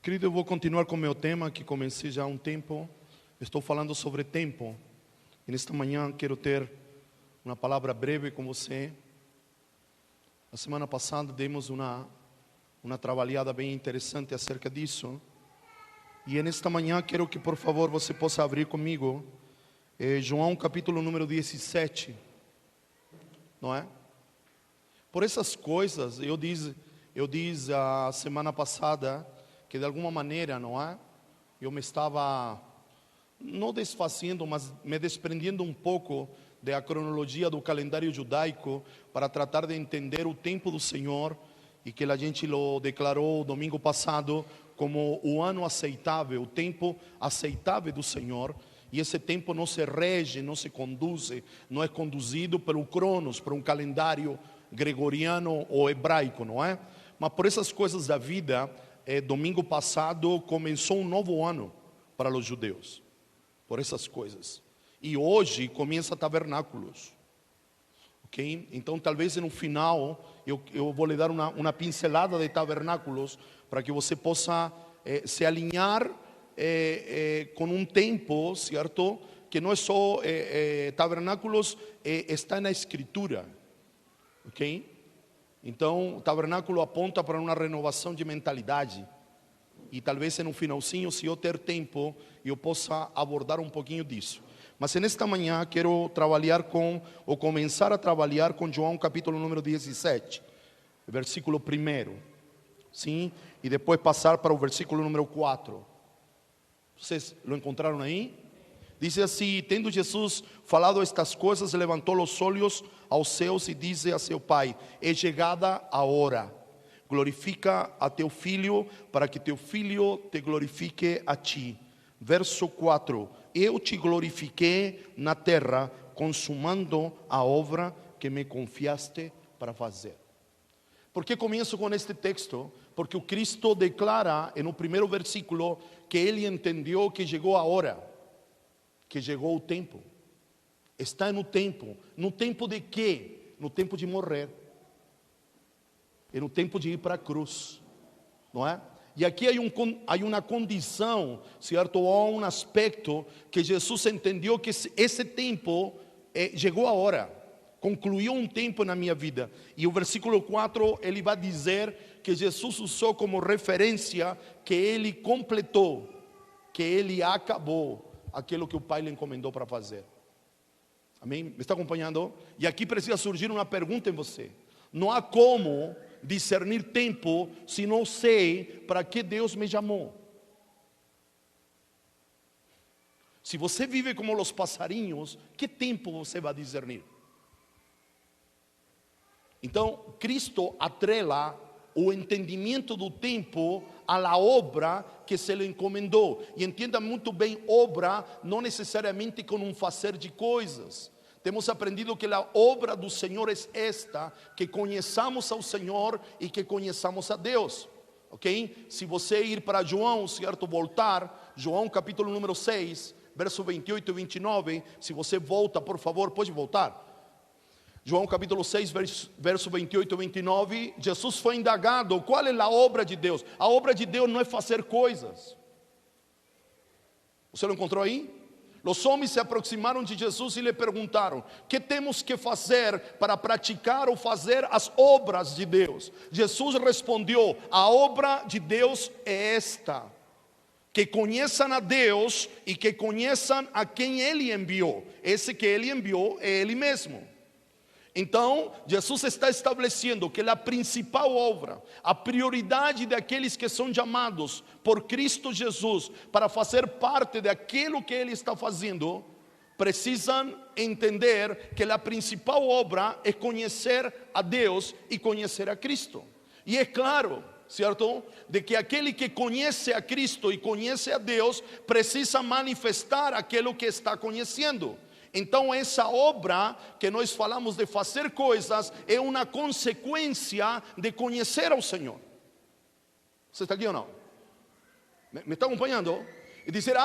Querido, eu vou continuar com o meu tema que comecei já há um tempo. Estou falando sobre tempo. E nesta manhã quero ter uma palavra breve com você. A semana passada demos uma trabalhada bem interessante acerca disso. E nesta manhã quero que por favor você possa abrir comigo João capítulo número 17. Não é? Por essas coisas, eu disse a semana passada que de alguma maneira, não é? Eu me estava, não desfazendo, mas me desprendendo um pouco da cronologia do calendário judaico para tratar de entender o tempo do Senhor e que a gente lo declarou domingo passado como o ano aceitável, o tempo aceitável do Senhor. E esse tempo não se rege, não se conduz, não é conduzido pelo Cronos, por um calendário gregoriano ou hebraico, não é? Mas por essas coisas da vida, domingo passado começou um novo ano para os judeus, por essas coisas. E hoje começa tabernáculos, ok? Então talvez no final eu vou lhe dar uma pincelada de tabernáculos para que você possa se alinhar com um tempo, certo? Que não é só tabernáculos, está na escritura, ok? Então o tabernáculo aponta para uma renovação de mentalidade. E talvez no finalzinho, se eu ter tempo, eu possa abordar um pouquinho disso. Mas nesta manhã quero começar a trabalhar com João capítulo número 17, versículo 1, sim? E depois passar para o versículo número 4. Vocês lo encontraram aí? Diz assim: tendo Jesus falado estas coisas, levantou os olhos aos céus e disse a seu Pai: é chegada a hora, glorifica a teu filho, para que teu filho te glorifique a ti. Verso 4: eu te glorifiquei na terra, consumando a obra que me confiaste para fazer. Por que começo com este texto? Porque o Cristo declara no primeiro versículo que ele entendeu que chegou a hora, que chegou o tempo. Está no tempo de quê? No tempo de morrer, e no tempo de ir para a cruz, não é? E aqui há uma condição, certo? Ou um aspecto que Jesus entendeu que esse tempo chegou a hora, concluiu um tempo na minha vida. E o versículo 4 ele vai dizer que Jesus usou como referência que ele completou, que ele acabou aquilo que o Pai lhe encomendou para fazer. Amém? Me está acompanhando? E aqui precisa surgir uma pergunta em você. Não há como discernir tempo se não sei para que Deus me chamou. Se você vive como os passarinhos, que tempo você vai discernir? Então, Cristo atrela o entendimento do tempo à obra que se lhe encomendou. E entenda muito bem, obra não necessariamente com um fazer de coisas. Temos aprendido que a obra do Senhor é esta, que conheçamos ao Senhor e que conheçamos a Deus, ok? Se você ir para João, certo, voltar, João capítulo número 6, verso 28 e 29, se você volta, por favor, pode voltar. João capítulo 6, verso 28 e 29, Jesus foi indagado, qual é a obra de Deus? A obra de Deus não é fazer coisas. Você lo encontrou aí? Os homens se aproximaram de Jesus e lhe perguntaram: que temos que fazer para praticar ou fazer as obras de Deus? Jesus respondeu: a obra de Deus é esta, que conheçam a Deus e que conheçam a quem Ele enviou. Esse que Ele enviou é Ele mesmo. Então, Jesus está estabelecendo que a principal obra, a prioridade daqueles que são chamados por Cristo Jesus para fazer parte daquilo que Ele está fazendo, precisam entender que a principal obra é conhecer a Deus e conhecer a Cristo. E é claro, certo, de que aquele que conhece a Cristo e conhece a Deus precisa manifestar aquilo que está conhecendo. Então essa obra que nós falamos de fazer coisas é uma consequência de conhecer ao Senhor. Você está aqui ou não? Me está acompanhando? E dizer: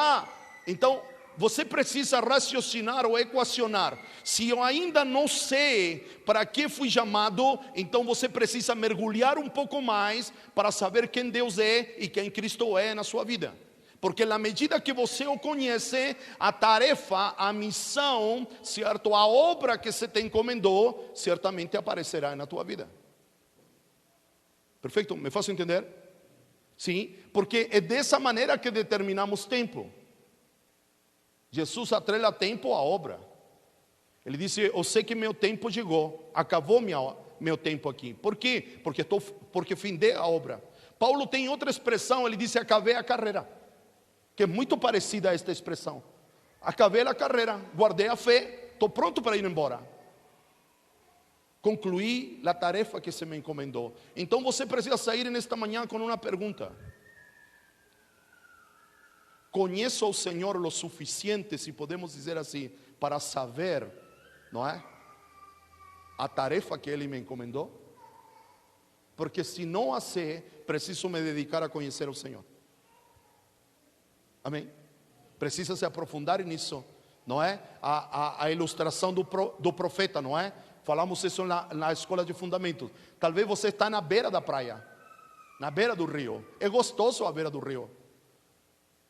então você precisa raciocinar ou equacionar. Se eu ainda não sei para que fui chamado, então você precisa mergulhar um pouco mais para saber quem Deus é e quem Cristo é na sua vida. Porque na medida que você o conhece, a tarefa, a missão, certo? A obra que você te encomendou, certamente aparecerá na tua vida. Perfeito? Me faço entender? Sim, porque é dessa maneira que determinamos tempo. Jesus atrela tempo à obra. Ele disse: eu sei que meu tempo chegou, acabou meu tempo aqui. Por quê? Porque findei a obra. Paulo tem outra expressão, ele disse: acabei a carreira, que é muito parecida a esta expressão. Acabei a carreira, guardei a fé, estou pronto para ir embora. Concluí a tarefa que se me encomendou. Então você precisa sair nesta manhã com uma pergunta: conheço o Senhor lo suficiente, se podemos dizer assim, para saber, não é, a tarefa que Ele me encomendou? Porque se não a sei, preciso me dedicar a conhecer o Senhor. Amém? Precisa se aprofundar nisso, não é? A ilustração do profeta, não é? Falamos isso na escola de fundamentos. Talvez você está na beira da praia, na beira do rio. É gostoso a beira do rio,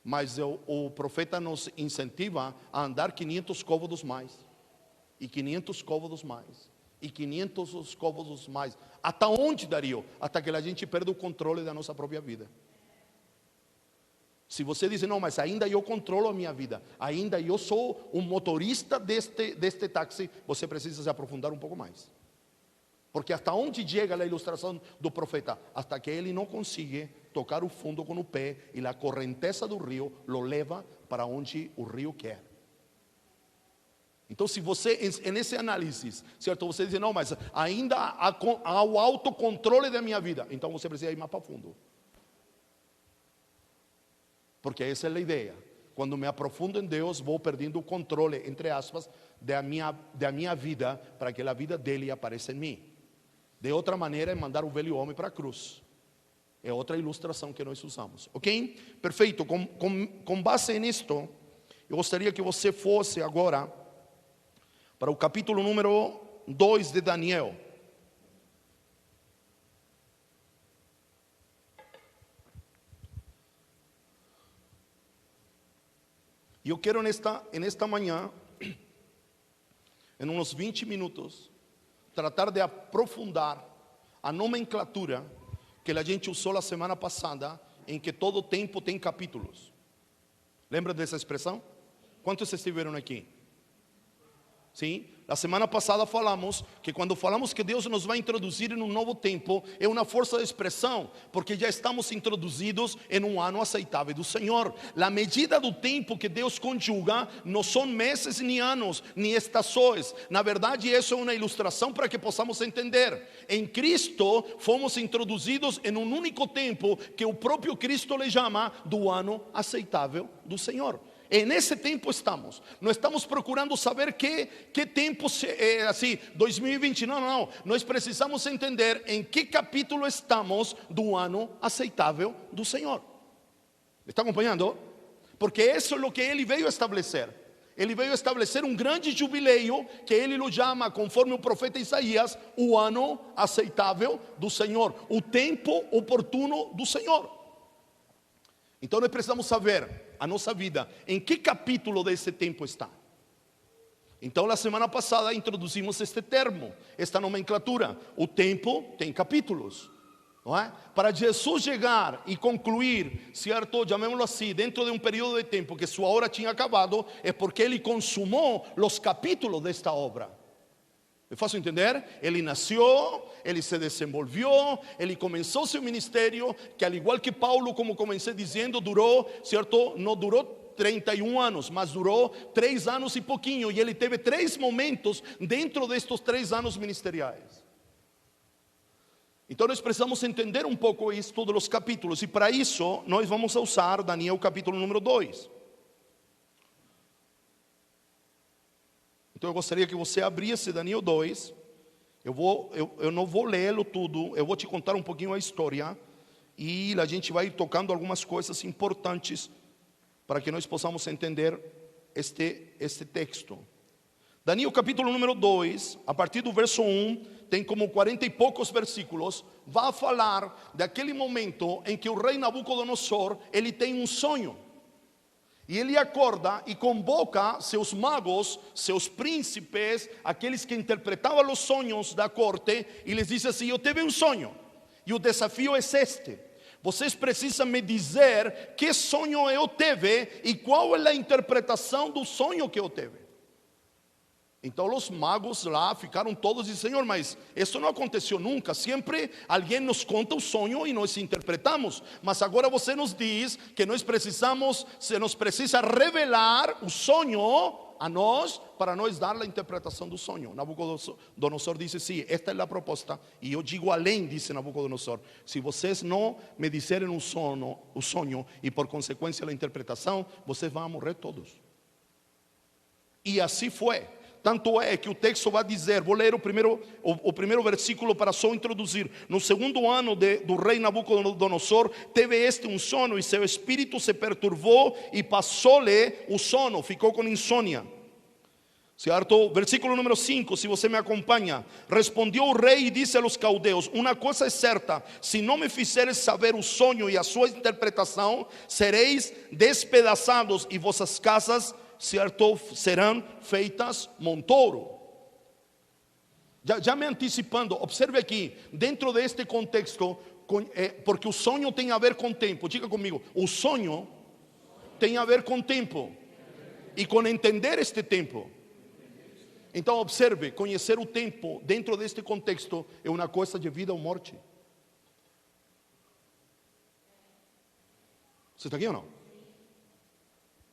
mas o profeta nos incentiva a andar 500 côvados mais, e 500 côvados mais, e 500 côvados mais. Até onde, Dario? Até que a gente perde o controle da nossa própria vida. Se você diz: não, mas ainda eu controlo a minha vida, ainda eu sou um motorista deste táxi, você precisa se aprofundar um pouco mais. Porque até onde chega a ilustração do profeta? Hasta que ele não consiga tocar o fundo com o pé, e a correnteza do rio lo leva para onde o rio quer. Então, se você, nesse análise, certo, você diz: não, mas ainda há o autocontrole da minha vida, então você precisa ir mais para fundo. Porque essa é a ideia. Quando me aprofundo em Deus, vou perdendo o controle, entre aspas, da minha vida, para que a vida dele apareça em mim. De outra maneira, é mandar o velho homem para a cruz. É outra ilustração que nós usamos. Ok? Perfeito. Com base nisto, eu gostaria que você fosse agora para o capítulo número 2 de Daniel. E eu quero nesta manhã, em uns 20 minutos, tratar de aprofundar a nomenclatura que a gente usou a semana passada, em que todo tempo tem capítulos. Lembra dessa expressão? Quantos estiveram aqui? Sim? A semana passada falamos que quando falamos que Deus nos vai introduzir em um novo tempo, é uma força de expressão, porque já estamos introduzidos em um ano aceitável do Senhor. A medida do tempo que Deus conjuga não são meses, nem anos, nem estações. Na verdade, isso é uma ilustração para que possamos entender. Em Cristo fomos introduzidos em um único tempo, que o próprio Cristo lhe chama do ano aceitável do Senhor. E nesse tempo estamos. Não estamos procurando saber que tempo é assim, 2020. Não. Nós precisamos entender em que capítulo estamos do ano aceitável do Senhor. ¿Está acompanhando? Porque isso é o que Ele veio estabelecer. Ele veio estabelecer um grande jubileu, que Ele o chama, conforme o profeta Isaías, o ano aceitável do Senhor, o tempo oportuno do Senhor. Então nós precisamos saber a nossa vida, em que capítulo desse tempo está. Então na semana passada introduzimos este termo, esta nomenclatura. O tempo tem capítulos, não é? Para Jesus chegar e concluir, certo, chamémoslo assim, dentro de um período de tempo que sua hora tinha acabado, é porque Ele consumou os capítulos desta obra. Me faço entender? Ele nasceu, ele se desenvolveu, ele começou seu ministério, que al igual que Paulo, como comecei dizendo, durou, certo? Não durou 31 anos, mas durou 3 anos e pouquinho, e ele teve 3 momentos dentro destes 3 anos ministeriais. Então nós precisamos entender um pouco isto dos capítulos, e para isso nós vamos usar Daniel capítulo número 2. Então eu gostaria que você abrisse Daniel 2. Eu não vou lê-lo tudo, eu vou te contar um pouquinho a história, e a gente vai ir tocando algumas coisas importantes para que nós possamos entender este texto. Daniel capítulo número 2, a partir do verso 1, tem como 40 e poucos versículos, vai falar daquele momento em que o rei Nabucodonosor, ele tem um sonho. E ele acorda e convoca seus magos, seus príncipes, aqueles que interpretavam os sonhos da corte, e lhes diz assim: eu tive um sonho, e o desafio é este: vocês precisam me dizer que sonho eu tive e qual é a interpretação do sonho que eu tive. Então os magos lá ficaram todos e disseram: Senhor, mas isso não aconteceu nunca, sempre alguém nos conta o sonho e nós interpretamos, mas agora você nos diz que se nos precisa revelar o sonho a nós, para nós dar a interpretação do sonho. Nabucodonosor disse: sim, esta é a proposta, e eu digo além, disse Nabucodonosor: se vocês não me disserem o sonho e por consequência a interpretação, vocês vão morrer todos. E assim foi. Tanto é que o texto vai dizer, vou ler o primeiro versículo para só introduzir: no segundo ano do rei Nabucodonosor, teve este um sono, e seu espírito se perturbou, e passou-lhe o sono, ficou com insônia. Certo? Versículo número 5, se você me acompanha: respondeu o rei e disse aos caldeus: uma coisa é certa, se não me fizeres saber o sonho e a sua interpretação, sereis despedaçados, e vossas casas, certo, serão feitas montouro. Já me antecipando, observe aqui, dentro deste contexto, porque o sonho tem a ver com tempo. Diga comigo: o sonho tem a ver com tempo e com entender este tempo. Então observe, conhecer o tempo dentro deste contexto é uma coisa de vida ou morte. Você está aqui ou não?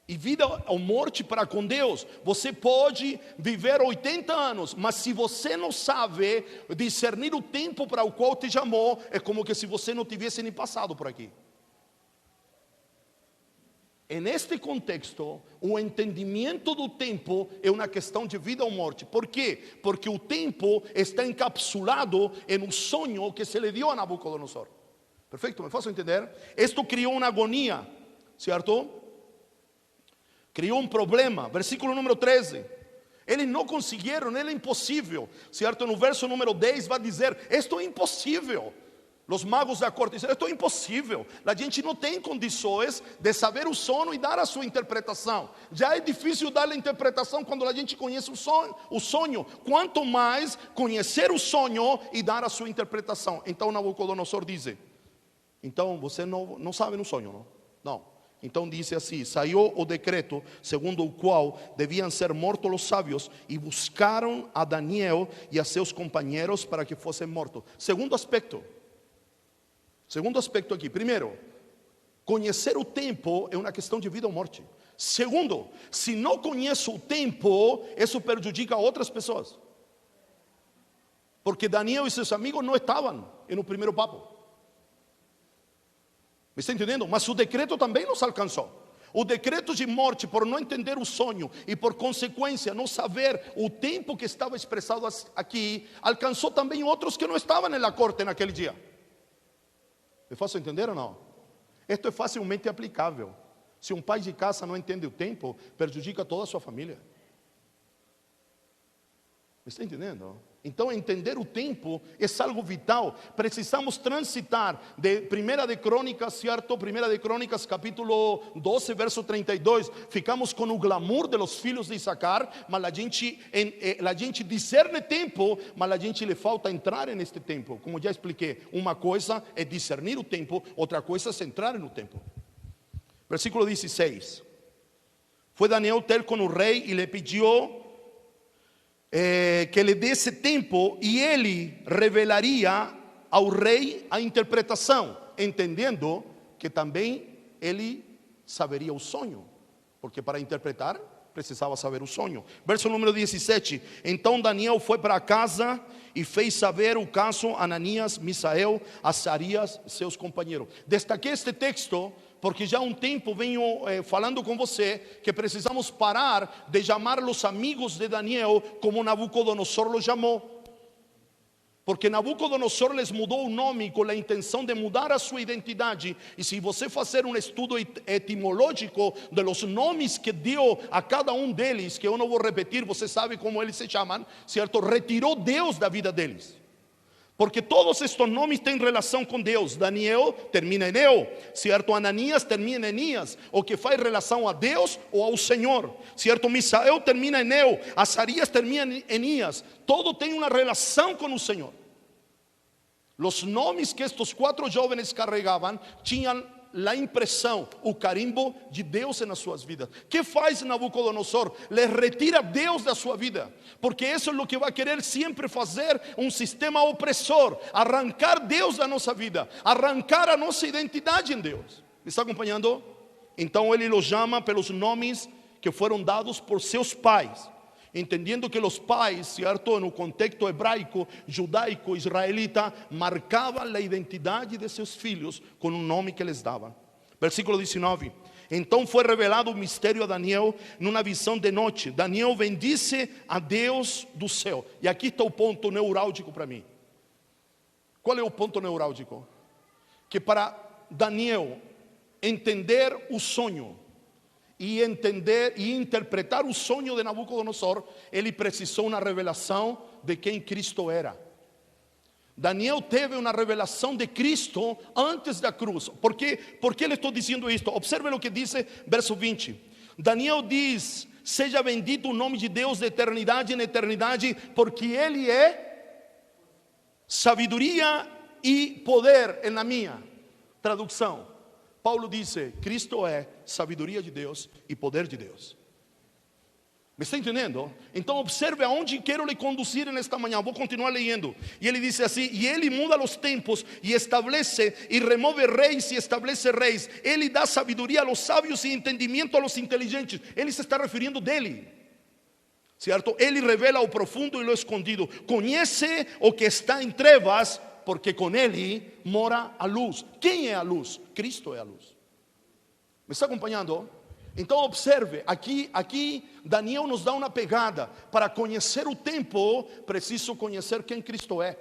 E vida ou morte para com Deus. Você pode viver 80 anos, mas se você não sabe discernir o tempo para o qual te chamou, é como que se você não tivesse nem passado por aqui. E neste contexto, o entendimento do tempo é uma questão de vida ou morte. Por quê? Porque o tempo está encapsulado em um sonho que se lhe deu a Nabucodonosor. Perfeito? Me faço entender? Isto criou uma agonia, certo? Criou um problema. Versículo número 13: eles não conseguiram, é impossível, certo? No verso número 10 vai dizer: isto é impossível. Os magos da corte dizem: isto é impossível, a gente não tem condições de saber o sonho e dar a sua interpretação. Já é difícil dar a interpretação quando a gente conhece o sonho, quanto mais conhecer o sonho e dar a sua interpretação. Então Nabucodonosor diz: então você não sabe no sonho, não? Não. Então disse assim: saiu o decreto segundo o qual deviam ser mortos os sábios, e buscaram a Daniel e a seus companheiros para que fossem mortos. Segundo aspecto aqui: primeiro, conhecer o tempo é uma questão de vida ou morte. Segundo, se não conheço o tempo, isso prejudica outras pessoas, porque Daniel e seus amigos não estavam no primeiro papo. Me está entendendo? Mas o decreto também nos alcançou. O decreto de morte, por não entender o sonho e por consequência não saber o tempo que estava expressado aqui, alcançou também outros que não estavam na corte naquele dia. Me faço entender ou não? Isto é facilmente aplicável. Se um pai de casa não entende o tempo, prejudica toda a sua família. Me está entendendo? Então entender o tempo é algo vital. Precisamos transitar de 1 de Crônicas, certo? 1 de Crônicas capítulo 12, verso 32. Ficamos com o glamour de los filhos de Issacar, mas a gente discerne tempo, mas a gente lhe falta entrar neste tempo. Como já expliquei, uma coisa é discernir o tempo, outra coisa é entrar no tempo. Versículo 16: foi Daniel ter com o rei e lhe pediu que lhe desse tempo, e ele revelaria ao rei a interpretação, entendendo que também ele saberia o sonho, porque para interpretar precisava saber o sonho. Verso número 17: então Daniel foi para casa e fez saber o caso a Ananias, Misael, Azarias, seus companheiros. Destaquei este texto porque já há um tempo venho falando com você que precisamos parar de chamar os amigos de Daniel como Nabucodonosor los chamou. Porque Nabucodonosor les mudou o nome com a intenção de mudar a sua identidade. E se você fazer um estudo etimológico de los nomes que deu a cada um deles, que eu não vou repetir, você sabe como eles se chamam, certo? Retirou Deus da vida deles. Porque todos estes nomes têm relação com Deus. Daniel termina em Eu, certo? Ananias termina em Enias, o que faz relação a Deus ou ao Senhor, certo? Misael termina em Eu, Azarias termina em Enias. Todo tem uma relação com o Senhor. Os nomes que estes 4 jovens carregavam tinham a impressão, o carimbo de Deus nas suas vidas. Que faz Nabucodonosor? Le retira Deus da sua vida, porque isso é o que vai querer sempre fazer um sistema opressor, arrancar Deus da nossa vida, arrancar a nossa identidade em Deus. Me está acompanhando? Então ele os chama pelos nomes que foram dados por seus pais, entendendo que os pais, certo, no contexto hebraico, judaico, israelita, marcavam a identidade de seus filhos com um nome que lhes davam. Versículo 19. Então foi revelado o mistério a Daniel numa visão de noite. Daniel bendice a Deus do céu. E aqui está o ponto neurálgico para mim. Qual é o ponto neurálgico? Que para Daniel entender o sonho e entender e interpretar o sonho de Nabucodonosor, ele precisou uma revelação de quem Cristo era. Daniel teve uma revelação de Cristo antes da cruz. Por que ele estou dizendo isto? Observe o que diz verso 20. Daniel diz: seja bendito o nome de Deus de eternidade em eternidade, porque Ele é sabedoria e poder. Na minha tradução, Paulo diz: Cristo é sabedoria de Deus e poder de Deus. Me está entendendo? Então observe aonde quero lhe conduzir nesta manhã. Vou continuar lendo. E ele diz assim: e ele muda os tempos e estabelece e remove reis e estabelece reis. Ele dá sabedoria aos sábios e entendimento aos inteligentes. Ele se está referindo dele, certo? Ele revela o profundo e o escondido. Conhece o que está em trevas, porque com ele mora a luz. Quem é a luz? Cristo é a luz. Me está acompanhando? Então observe, aqui Daniel nos dá uma pegada. Para conhecer o tempo, preciso conhecer quem Cristo é.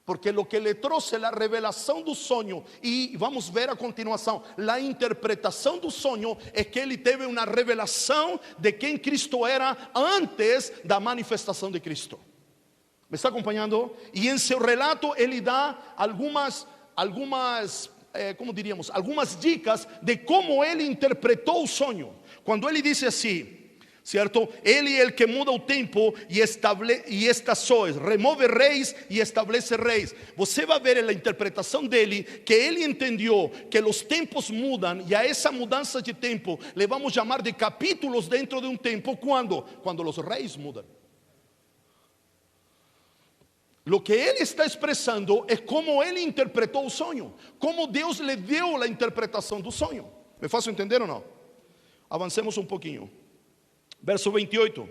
Porque o que lhe trouxe a revelação do sonho, e vamos ver a continuação, a interpretação do sonho, é que ele teve uma revelação de quem Cristo era antes da manifestação de Cristo. ¿Me está acompanhando? E em seu relato ele dá algumas dicas de como ele interpretou o sonho. Quando ele disse assim, certo? Ele é o que muda o tempo e estações, remove reis e estabelece reis. Você vai ver na interpretação dele que ele entendeu que os tempos mudam, e a essa mudança de tempo le vamos chamar de capítulos dentro de um tempo. Quando os reis mudam. O que ele está expressando é como ele interpretou o sonho, como Deus lhe deu a interpretação do sonho. Me faço entender ou não? Avancemos um pouquinho. Verso 28,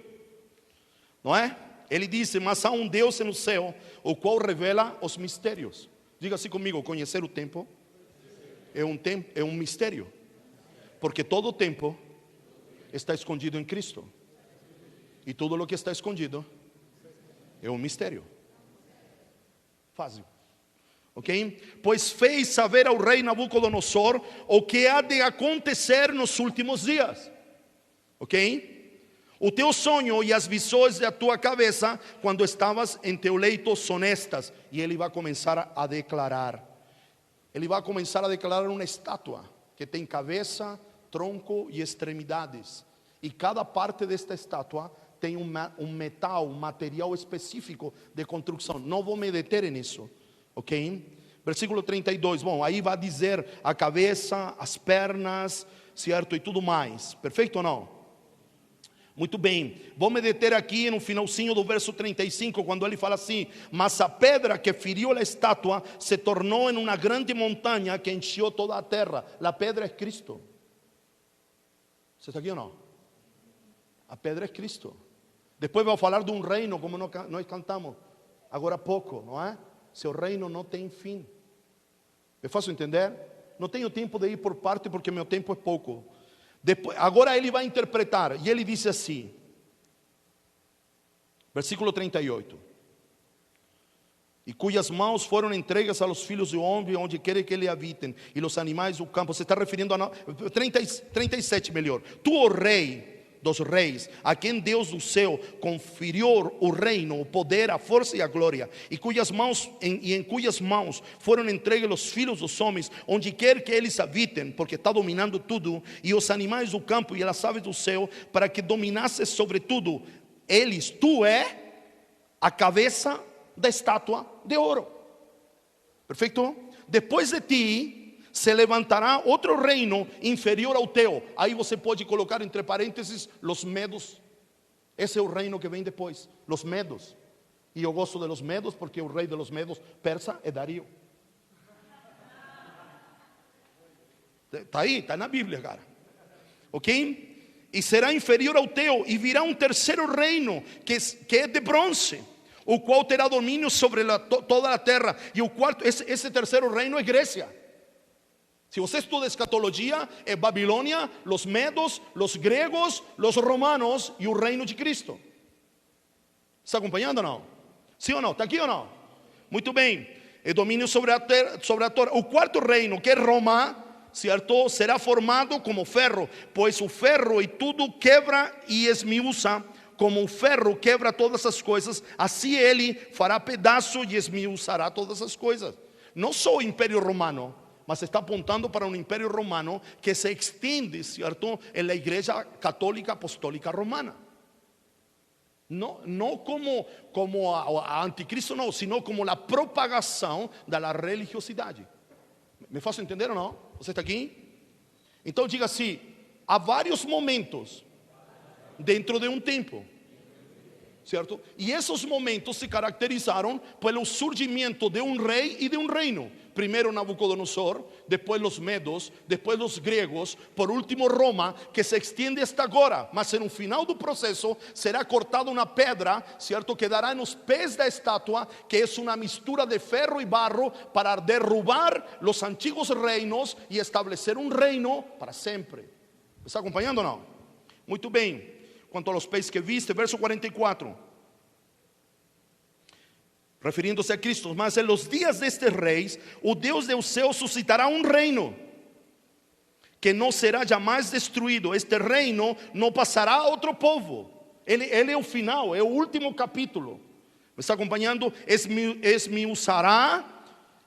não é? Ele diz: mas há um Deus no céu, o qual revela os mistérios. Diga assim comigo: conhecer o tempo é um mistério, porque todo o tempo está escondido em Cristo, e tudo o que está escondido é um mistério. Fácil, ok? Pois fez saber ao rei Nabucodonosor o que há de acontecer nos últimos dias, ok? O teu sonho e as visões da tua cabeça quando estavas em teu leito são estas. E ele vai começar a declarar. Ele vai começar a declarar uma estátua que tem cabeça, tronco e extremidades. E cada parte desta estátua tem um metal, um material específico de construção. Não vou me deter nisso, ok? Versículo 32, bom, aí vai dizer a cabeça, as pernas, certo? E tudo mais, perfeito ou não? Muito bem, vou me deter aqui no finalzinho do verso 35, quando ele fala assim: mas a pedra que feriu a estátua se tornou em uma grande montanha que encheu toda a terra. A pedra é Cristo. Você está aqui ou não? A pedra é Cristo. Depois vou falar de um reino, como nós cantamos agora há pouco, não é? Seu reino não tem fim. Me faço entender? Não tenho tempo de ir por parte, porque meu tempo é pouco. Agora ele vai interpretar, e ele diz assim, versículo 38: e cuyas mãos foram entregues a los filhos do homem, onde quer que ele habitem, e los animais do campo. Se está referindo a 37 melhor. Tu, ó rei dos reis, a quem Deus do céu conferiu o reino, o poder, a força e a glória, e em cuyas mãos foram entregues os filhos dos homens, onde quer que eles habitem, porque está dominando tudo, e os animais do campo e as aves do céu, para que dominasse sobre tudo eles. Tu é a cabeça da estátua de ouro. Perfeito? Depois de ti se levantará outro reino inferior ao teu. Aí você pode colocar entre parênteses los medos. Esse é o reino que vem depois, los medos. E eu gosto de los medos porque o rei de los medos persa é Dario. Está aí, está na Bíblia, cara. Ok? E será inferior ao teu, e virá um terceiro reino que é de bronze, o qual terá domínio sobre toda a terra. E o quarto, esse terceiro reino é Grécia. Se você estuda escatologia, é Babilônia, los medos, los gregos, los romanos e o reino de Cristo. Está acompanhando ou não? Sim ou não? Está aqui ou não? Muito bem. É domínio sobre a terra. O quarto reino, que é Roma, certo, será formado como ferro, pois o ferro e tudo quebra e esmiuça. Como o ferro quebra todas as coisas, assim ele fará pedaço e esmiuçará todas as coisas. Não só o Império Romano, mas está apontando para um Império Romano que se extiende, certo, na Igreja Católica Apostólica Romana. Não como a anticristo, não, sino como a propagação da religiosidade. Me faço entender ou não? Você está aqui? Então diga assim: há vários momentos dentro de um tempo, certo? E esses momentos se caracterizaram pelo surgimento de um rei e de um reino. Primeiro Nabucodonosor, depois os medos, depois os gregos, por último Roma, que se extiende hasta agora. Mas no final do processo será cortada uma pedra, certo, que dará nos pés da estátua, que é uma mistura de ferro e barro, para derrubar os antigos reinos e estabelecer um reino para sempre. ¿Está acompanhando ou não? Muito bem. Quanto a los pés que viste, verso 44, referindo-se a Cristo: mas em los dias destes reis, o Deus do céu suscitará um reino que não será jamais destruído. Este reino não passará a outro povo. Ele é o final, é o último capítulo. ¿Me está acompanhando? Esmiuçará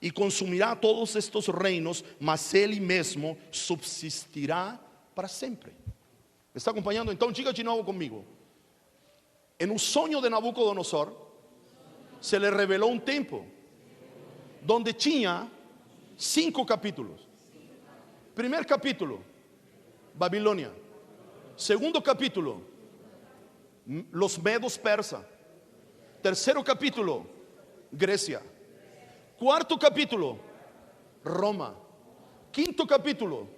e consumirá todos estes reinos, mas ele mesmo subsistirá para sempre. ¿Me está acompanhando? Então diga de novo comigo. En un sonho de Nabucodonosor se le revelou um tempo donde tinha 5 capítulos. Primeiro capítulo, Babilônia. Segundo capítulo, los medos persa. Terceiro capítulo, Grécia. Quarto capítulo, Roma. Quinto capítulo,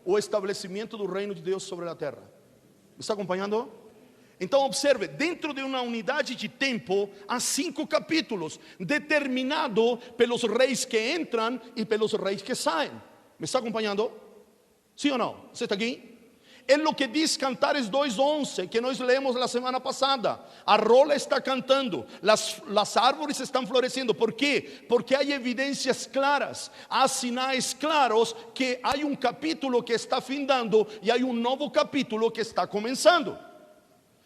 o estabelecimento do reino de Deus sobre a terra. ¿Me está acompanhando? Então observe, dentro de uma unidade de tempo há 5 capítulos, determinado pelos reis que entram e pelos reis que saem. ¿Me está acompanhando? Sim ou não? Você está aqui? É o que diz Cantares 2:11, que nós lemos na semana passada. A rola está cantando, as árvores estão florescendo. ¿Por quê? Porque há evidências claras, há sinais claros que há um capítulo que está findando e há um novo capítulo que está começando.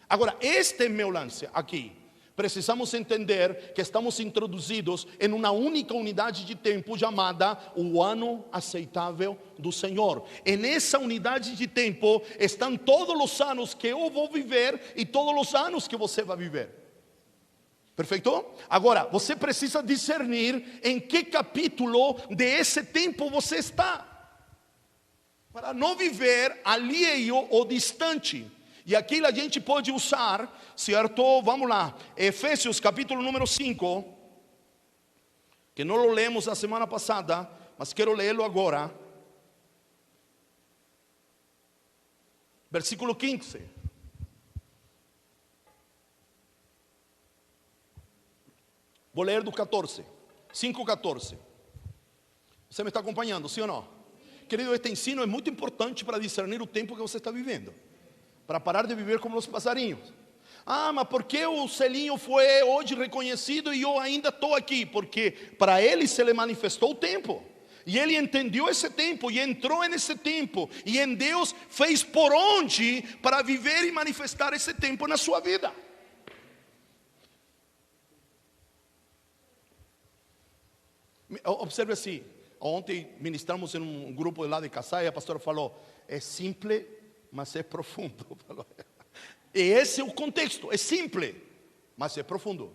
Agora, este é meu lance aqui. Precisamos entender que estamos introduzidos em uma única unidade de tempo chamada o ano aceitável do Senhor. E nessa unidade de tempo estão todos os anos que eu vou viver e todos os anos que você vai viver. Perfeito? Agora, você precisa discernir em que capítulo desse tempo você está, para não viver alheio ou distante. E aqui a gente pode usar, certo? Vamos lá, Efésios capítulo número 5, que não lo lemos a semana passada, mas quero lê-lo agora. Versículo 15. Vou ler do 14, 5:14. Você me está acompanhando, sim ou não? Querido, este ensino é muito importante para discernir o tempo que você está vivendo, para parar de viver como os passarinhos. Ah, mas por que o Celinho foi hoje reconhecido e eu ainda estou aqui? Porque para ele se lhe manifestou o tempo. E ele entendeu esse tempo e entrou nesse tempo. E em Deus fez por onde para viver e manifestar esse tempo na sua vida. Observe assim. Ontem ministramos em um grupo lá de casais e a pastora falou: é simples, mas é profundo. E esse é o contexto, é simples, mas é profundo.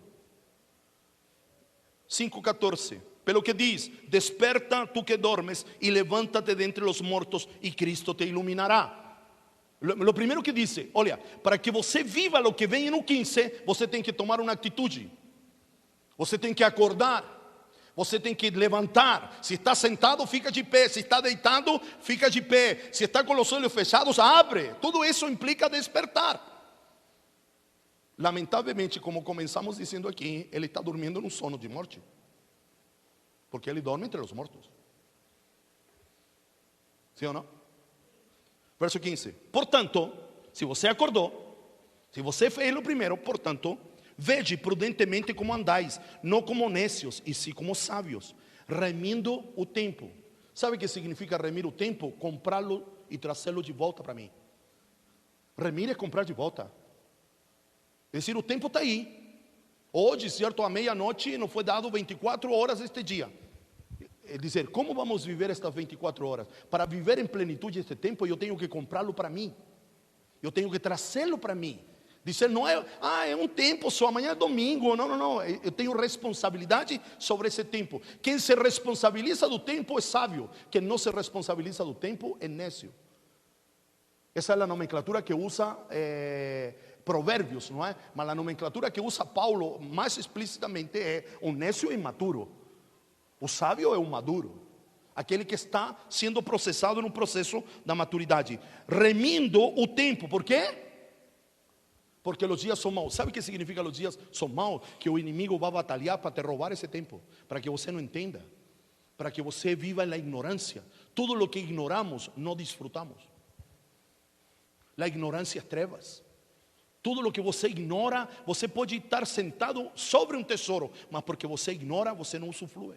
5:14, pelo que diz: desperta tu que dormes e levántate de entre los mortos e Cristo te iluminará. Lo primeiro que diz, olha, para que você viva o que vem no 15, você tem que tomar uma atitude, você tem que acordar, você tem que levantar. Se está sentado, fica de pé. Se está deitado, fica de pé. Se está com os olhos fechados, abre. Tudo isso implica despertar. Lamentavelmente, como começamos dizendo aqui, ele está dormindo num sono de morte, porque ele dorme entre os mortos. Sim ou não? Verso 15. Portanto, se você acordou, se você fez o primeiro, portanto, vede prudentemente como andais, não como necios, e sim como sábios, remindo o tempo. Sabe o que significa remir o tempo? Comprá-lo e trazê-lo de volta para mim. Remir é comprar de volta. É dizer, o tempo está aí. Hoje, certo, à meia-noite, não foi dado 24 horas este dia. É dizer, como vamos viver estas 24 horas? Para viver em plenitude este tempo, eu tenho que comprá-lo para mim. Eu tenho que trazê-lo para mim. Dizer, não é, é um tempo só, amanhã é domingo. Não, não, não. Eu tenho responsabilidade sobre esse tempo. Quem se responsabiliza do tempo é sábio. Quem não se responsabiliza do tempo é nécio. Essa é a nomenclatura que usa Provérbios, não é? Mas a nomenclatura que usa Paulo mais explicitamente é o nécio e imaturo. O sábio é o maduro, aquele que está sendo processado no processo da maturidade, remindo o tempo. Por quê? Porque os dias são maus. Sabe o que significa os dias são maus? Que o inimigo vai batalhar para te roubar esse tempo, para que você não entenda, para que você viva na ignorância. Tudo o que ignoramos, não desfrutamos. A ignorância é trevas. Tudo o que você ignora, você pode estar sentado sobre um tesouro, mas porque você ignora, você não usufrui.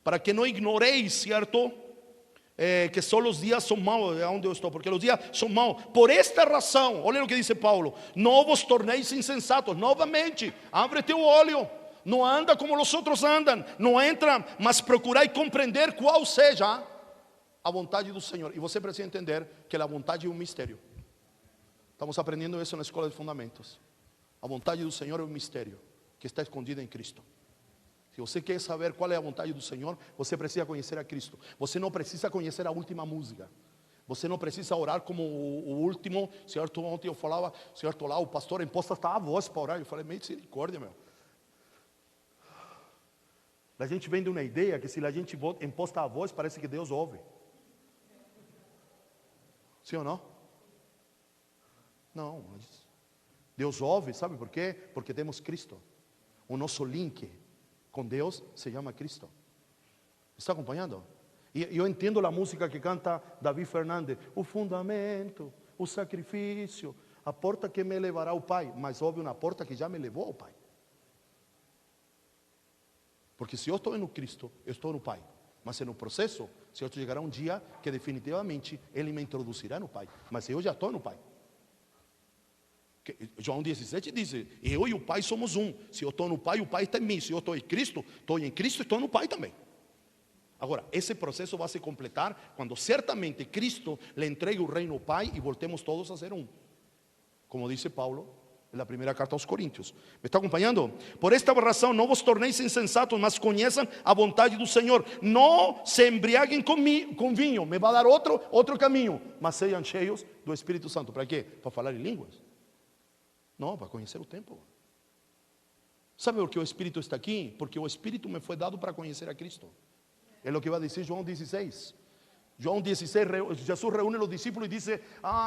Para que não ignoreis, certo? Que só os dias são maus, é onde eu estou, porque os dias são maus. Por esta razão, olha o que diz Paulo: não vos torneis insensatos. Novamente, abre teu olho. Não anda como os outros andam, não entra, mas procurai compreender qual seja a vontade do Senhor. E você precisa entender que a vontade é um mistério. Estamos aprendendo isso na escola de fundamentos. A vontade do Senhor é um mistério que está escondido em Cristo. Se você quer saber qual é a vontade do Senhor, você precisa conhecer a Cristo. Você não precisa conhecer a última música. Você não precisa orar como o último, certo? Ontem eu falava, certo, lá o pastor imposta está a voz para orar. Eu falei, misericórdia, meu. A gente vem de uma ideia que se a gente imposta a voz, parece que Deus ouve. Sim ou não? Não, Deus ouve, sabe por quê? Porque temos Cristo. O nosso link com Deus se chama Cristo. Está acompanhando? E eu entendo a música que canta Davi Fernandes: o fundamento, o sacrifício, a porta que me levará ao Pai. Mas houve uma porta que já me levou ao Pai. Porque se eu estou no Cristo, eu estou no Pai. Mas no processo, certo, chegará um dia que definitivamente Ele me introduzirá no Pai. Mas eu já estou no Pai. João 17 diz: eu e o Pai somos um. Se eu estou no Pai, o Pai está em mim. Se eu estou em Cristo e estou no Pai também. Agora, esse processo vai se completar quando certamente Cristo lhe entregue o reino ao Pai e voltemos todos a ser um. Como disse Paulo na primeira carta aos Coríntios. Me está acompanhando? Por esta razão, não vos torneis insensatos, mas conheçam a vontade do Senhor. Não se embriaguem com vinho. Me vai dar outro caminho. Mas sejam cheios do Espírito Santo. Para quê? Para falar em línguas? Não, para conhecer o tempo. Sabe por que o Espírito está aqui? Porque o Espírito me foi dado para conhecer a Cristo. É o que vai dizer João 16. João 16, Jesus reúne os discípulos e diz: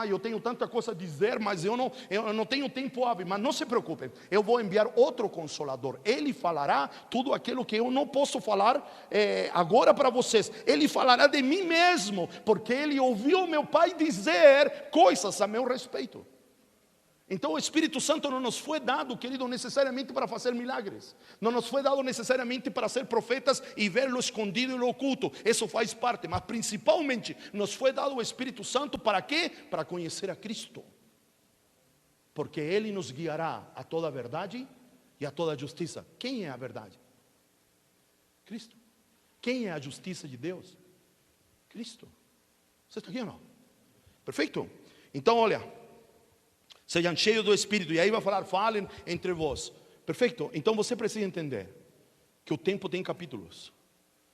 eu tenho tanta coisa a dizer, mas eu não tenho tempo hábil. Mas não se preocupem, eu vou enviar outro Consolador. Ele falará tudo aquilo que eu não posso falar agora para vocês. Ele falará de mim mesmo, porque ele ouviu meu Pai dizer coisas a meu respeito. Então o Espírito Santo não nos foi dado, querido, necessariamente para fazer milagres. Não nos foi dado necessariamente para ser profetas e ver lo escondido e lo oculto. Isso faz parte, mas principalmente nos foi dado o Espírito Santo para quê? Para conhecer a Cristo. Porque Ele nos guiará a toda a verdade e a toda a justiça. Quem é a verdade? Cristo. Quem é a justiça de Deus? Cristo. Você está aqui ou não? Perfeito? Então olha, sejam cheios do Espírito. E aí vai falar, falem entre vós. Perfeito? Então você precisa entender que o tempo tem capítulos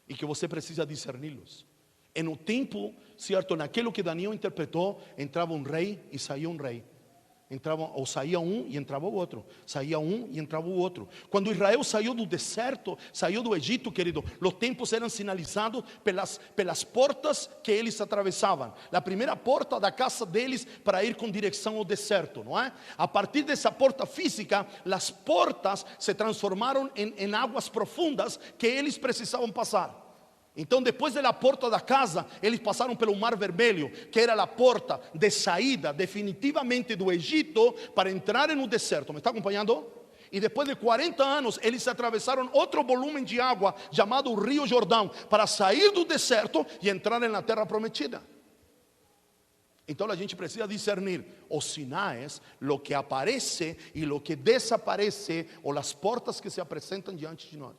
e que você precisa discerni-los. E no tempo, certo, naquilo que Daniel interpretou, entrava um rei e saía um rei. Entrava, ou saía um e entrava o outro. Saía um e entrava o outro. Quando Israel saiu do deserto, saiu do Egito, querido, os tempos eram sinalizados pelas portas que eles atravessavam. A primeira porta da casa deles para ir com direção ao deserto, não é? A partir dessa porta física, as portas se transformaram em águas profundas que eles precisavam passar. Então, depois da porta da casa, eles passaram pelo Mar Vermelho, que era a porta de saída definitivamente do Egito para entrar no deserto. Me está acompanhando? E depois de 40 anos, eles atravessaram outro volume de água chamado o Rio Jordão para sair do deserto e entrar na terra prometida. Então a gente precisa discernir os sinais, o que aparece e o que desaparece, ou as portas que se apresentam diante de nós.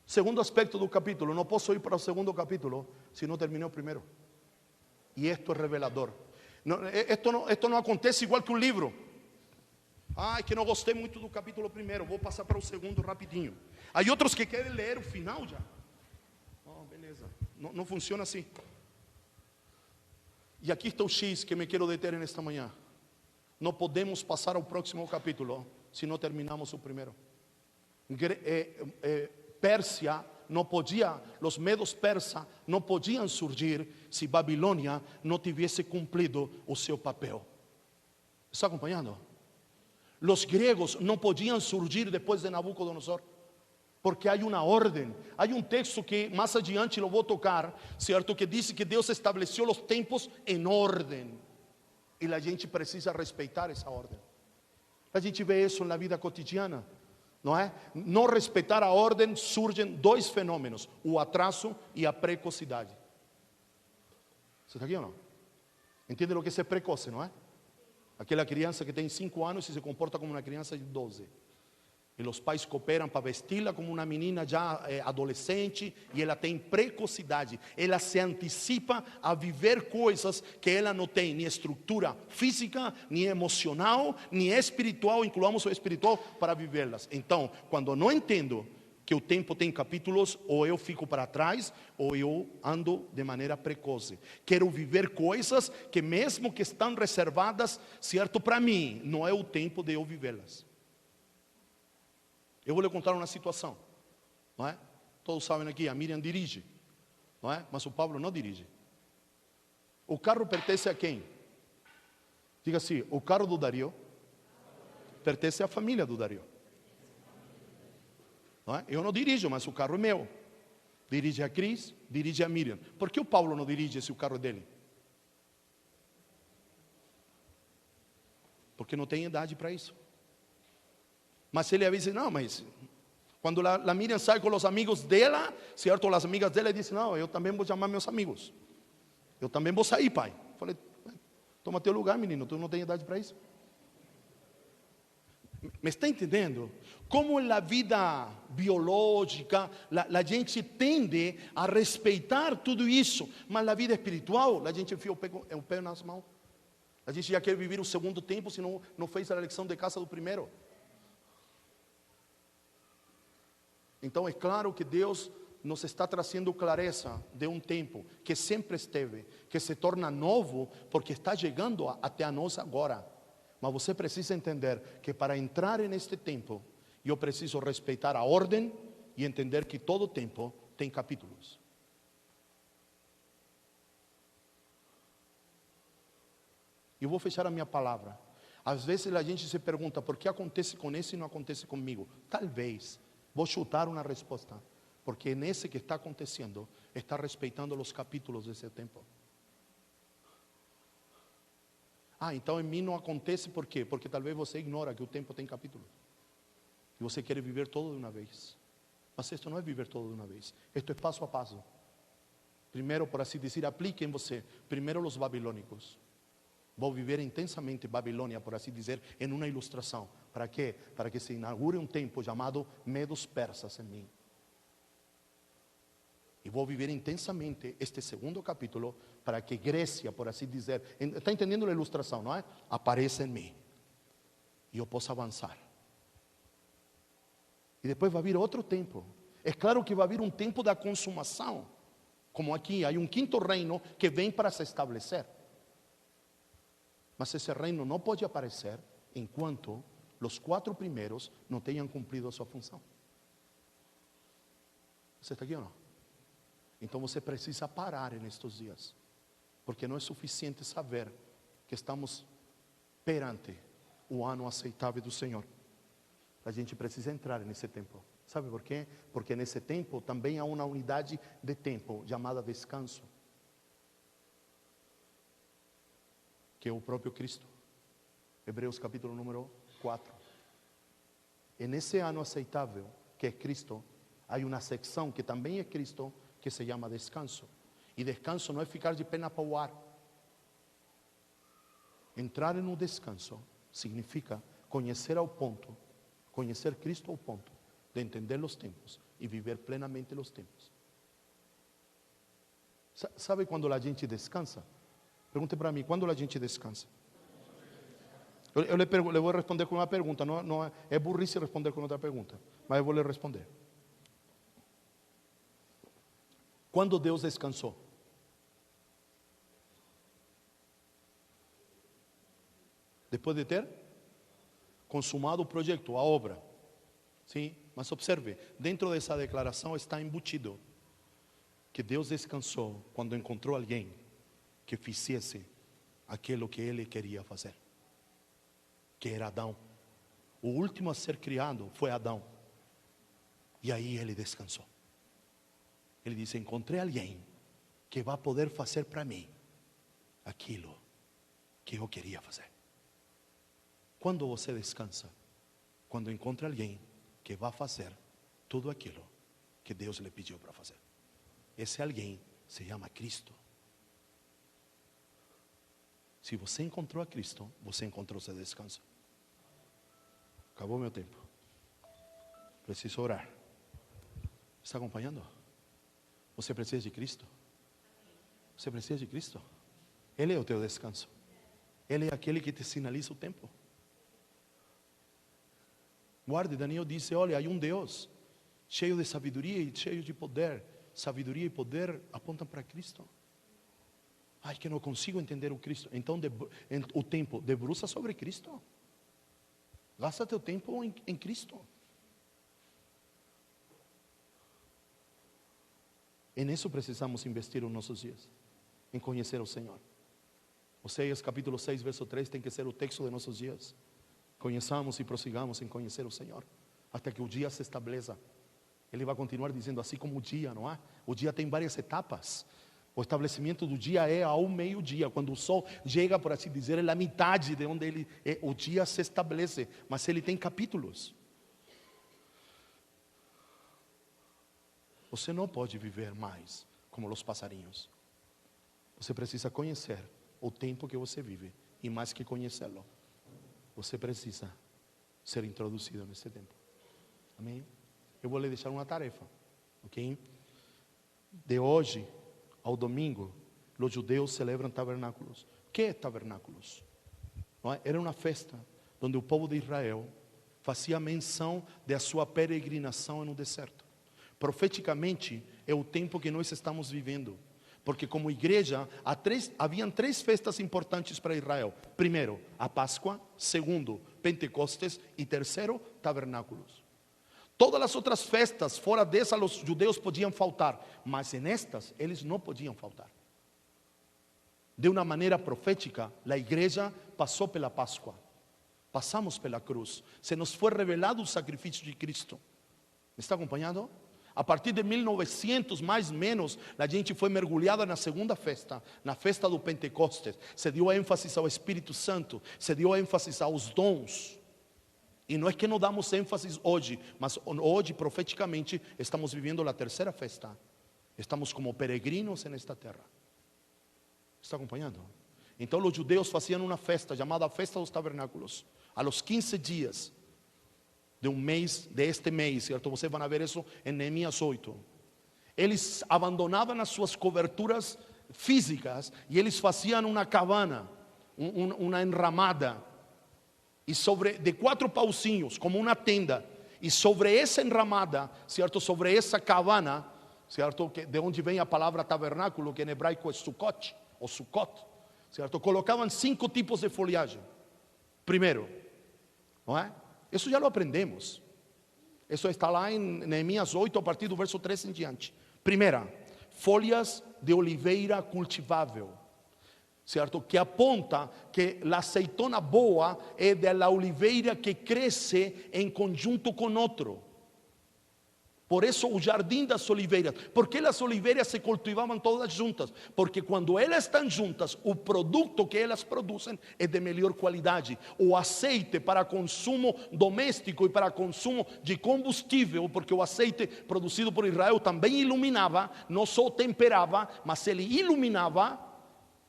Segundo aspecto do capítulo, não posso ir para o segundo capítulo se não terminei o primeiro. E isto é revelador. Esto não acontece igual que um livro. É que não gostei muito do capítulo primeiro, vou passar para o segundo rapidinho. Há outros que querem ler o final já. Beleza, não funciona assim. E aqui está o X que me quero deter nesta manhã. Não podemos passar ao próximo capítulo se não terminamos o primeiro. Pérsia não podia, os medos persas não podiam surgir se Babilônia não tivesse cumprido o seu papel. Está acompanhando? Os gregos não podiam surgir depois de Nabucodonosor, porque há uma ordem. Há um texto que mais adiante eu vou tocar, certo? Que diz que Deus estabeleceu os tempos em ordem, e a gente precisa respeitar essa ordem. A gente vê isso na vida cotidiana. Não é? Não respeitar a ordem, surgem dois fenômenos: o atraso e a precocidade. Você está aqui ou não? Entende o que é precoce, não é? Aquela criança que tem 5 anos e se comporta como uma criança de 12. E os pais cooperam para vesti-la como uma menina já adolescente, e ela tem precocidade. Ela se antecipa a viver coisas que ela não tem, nem estrutura física, nem emocional, nem espiritual, incluamos o espiritual, para vivê-las. Então, quando não entendo que o tempo tem capítulos, ou eu fico para trás, ou eu ando de maneira precoce. Quero viver coisas que mesmo que estão reservadas, certo, para mim, não é o tempo de eu vivê-las. Eu vou lhe contar uma situação, não é? Todos sabem aqui, a Miriam dirige, não é? Mas o Pablo não dirige. O carro pertence a quem? Diga assim, o carro do Dario pertence à família do Dario. Não é? Eu não dirijo, mas o carro é meu. Dirige a Cris, dirige a Miriam. Por que o Paulo não dirige se o carro é dele? Porque não tem idade para isso. Mas ele avisa, não, mas quando a Miriam sai com os amigos dela, certo? As amigas dela dizem, não, eu também vou chamar meus amigos. Eu também vou sair, pai. Falei, toma teu lugar, menino, tu não tem idade para isso. Me está entendendo? Como na vida biológica, a gente tende a respeitar tudo isso, mas na vida espiritual, a gente enfia o pé nas mãos. A gente já quer viver o segundo tempo, se não fez a lição de casa do primeiro. Então é claro que Deus nos está trazendo clareza de um tempo que sempre esteve, que se torna novo, porque está chegando até a nós agora. Mas você precisa entender que para entrar neste tempo, eu preciso respeitar a ordem e entender que todo tempo tem capítulos. Eu vou fechar a minha palavra. Às vezes a gente se pergunta, por que acontece com esse e não acontece comigo? Talvez, vou chutar uma resposta, porque nesse que está acontecendo, está respeitando os capítulos desse tempo. Ah, então em mim não acontece, por quê? Porque talvez você ignora que o tempo tem capítulos. E você quer viver todo de uma vez. Mas isto não é viver todo de uma vez. Isto é passo a passo. Primeiro, por assim dizer, aplique em você. Primeiro os babilônicos. Vou viver intensamente Babilônia, por assim dizer, em uma ilustração. ¿Para quê? Para que se inaugure um tempo chamado Medos Persas em mim. E vou viver intensamente este segundo capítulo para que Grécia, por assim dizer, está entendendo a ilustração, não é? Apareça em mim e eu possa avançar. E depois vai vir outro tempo. É claro que vai vir um tempo da consumação, como aqui há um quinto reino que vem para se estabelecer. Mas esse reino não pode aparecer enquanto os 4 primeiros não tenham cumprido a sua função. Você está aqui ou não? Então você precisa parar nestes dias, porque não é suficiente saber que estamos perante o ano aceitável do Senhor. A gente precisa entrar nesse tempo. Sabe por quê? Porque nesse tempo também há uma unidade de tempo chamada descanso, que é o próprio Cristo. Hebreus capítulo número 4. E nesse ano aceitável, que é Cristo, há uma secção que também é Cristo, que se chama descanso. E descanso não é ficar de perna para o ar. Entrar no descanso significa conhecer ao ponto, conhecer Cristo ao ponto de entender os tempos e viver plenamente os tempos. Sabe quando a gente descansa? Pergunte para mim, quando a gente descansa? Eu le vou responder com uma pergunta. Não é burrice responder com outra pergunta, mas eu vou lhe responder. Quando Deus descansou? Depois de ter consumado o projeto, a obra. Sim, mas observe, dentro dessa declaração está embutido que Deus descansou quando encontrou alguém que fizesse aquilo que Ele queria fazer, que era Adão. O último a ser criado foi Adão. E aí Ele descansou. Ele disse: encontrei alguém que vai poder fazer para mim aquilo que eu queria fazer. Quando você descansa? Quando encontra alguém que vai fazer tudo aquilo que Deus lhe pediu para fazer. Esse alguém se chama Cristo. Se você encontrou a Cristo, você encontrou seu descanso. Acabou meu tempo. Preciso orar. Está acompanhando? Você precisa de Cristo? Você precisa de Cristo? Ele é o teu descanso. Ele é aquele que te sinaliza o tempo. Guarde, Daniel disse: olha, há um Deus cheio de sabedoria e cheio de poder. Sabedoria e poder apontam para Cristo. Ai, que não consigo entender o Cristo. Então o tempo, debruça sobre Cristo. Gasta teu tempo em Cristo. E nisso precisamos investir os nossos dias, em conhecer o Senhor. Oséias capítulo 6, verso 3 tem que ser o texto de nossos dias. Conheçamos e prossigamos em conhecer o Senhor, até que o dia se estabeleça. Ele vai continuar dizendo, assim como o dia, não é? O dia tem várias etapas. O estabelecimento do dia é ao meio-dia, quando o sol chega, por assim dizer, é a metade de onde o dia se estabelece, mas ele tem capítulos. Você não pode viver mais como os passarinhos. Você precisa conhecer o tempo que você vive, e mais que conhecê-lo, você precisa ser introduzido nesse tempo. Amém? Eu vou lhe deixar uma tarefa, ok? De hoje ao domingo, os judeus celebram tabernáculos. O que é tabernáculos? Não é? Era uma festa onde o povo de Israel fazia menção da sua peregrinação no deserto. Profeticamente é o tempo que nós estamos vivendo, porque como igreja haviam 3 festas importantes para Israel. Primeiro, a Páscoa. Segundo, Pentecostes. E terceiro, tabernáculos. Todas as outras festas fora dessa os judeus podiam faltar, mas nestas eles não podiam faltar. De uma maneira profética, a igreja passou pela Páscoa, passamos pela cruz, se nos foi revelado o sacrifício de Cristo. Me está acompanhando? A partir de 1900, mais ou menos, a gente foi mergulhada na segunda festa, na festa do Pentecostes. Se deu ênfase ao Espírito Santo, se deu ênfase aos dons. E não é que não damos ênfase hoje, mas hoje, profeticamente, estamos vivendo a terceira festa. Estamos como peregrinos nesta terra. Está acompanhando? Então, os judeus faziam uma festa chamada Festa dos Tabernáculos. A los 15 dias de um mês, de este mês, certo? Vocês vão ver isso em Neemias 8. Eles abandonavam as suas coberturas físicas e eles faziam uma cabana, uma enramada, e de 4 pauzinhos, como uma tenda, e sobre essa enramada, certo? Sobre essa cabana, certo? De onde vem a palavra tabernáculo, que em hebraico é Sukkot, ou Sukkot, certo? Colocavam 5 tipos de folhagem. Primeiro, não é? Isso já lo aprendemos. Isso está lá em Neemias 8, a partir do verso 3 em diante. Primeira, folhas de oliveira cultivável, certo? Que aponta que a azeitona boa é da oliveira que cresce em conjunto com outro. Por isso o jardim das oliveiras. ¿Por que as oliveiras se cultivavam todas juntas? Porque quando elas estão juntas, o produto que elas produzem é de melhor qualidade. O azeite para consumo doméstico e para consumo de combustível, porque o azeite produzido por Israel também iluminava, não só temperava, mas ele iluminava,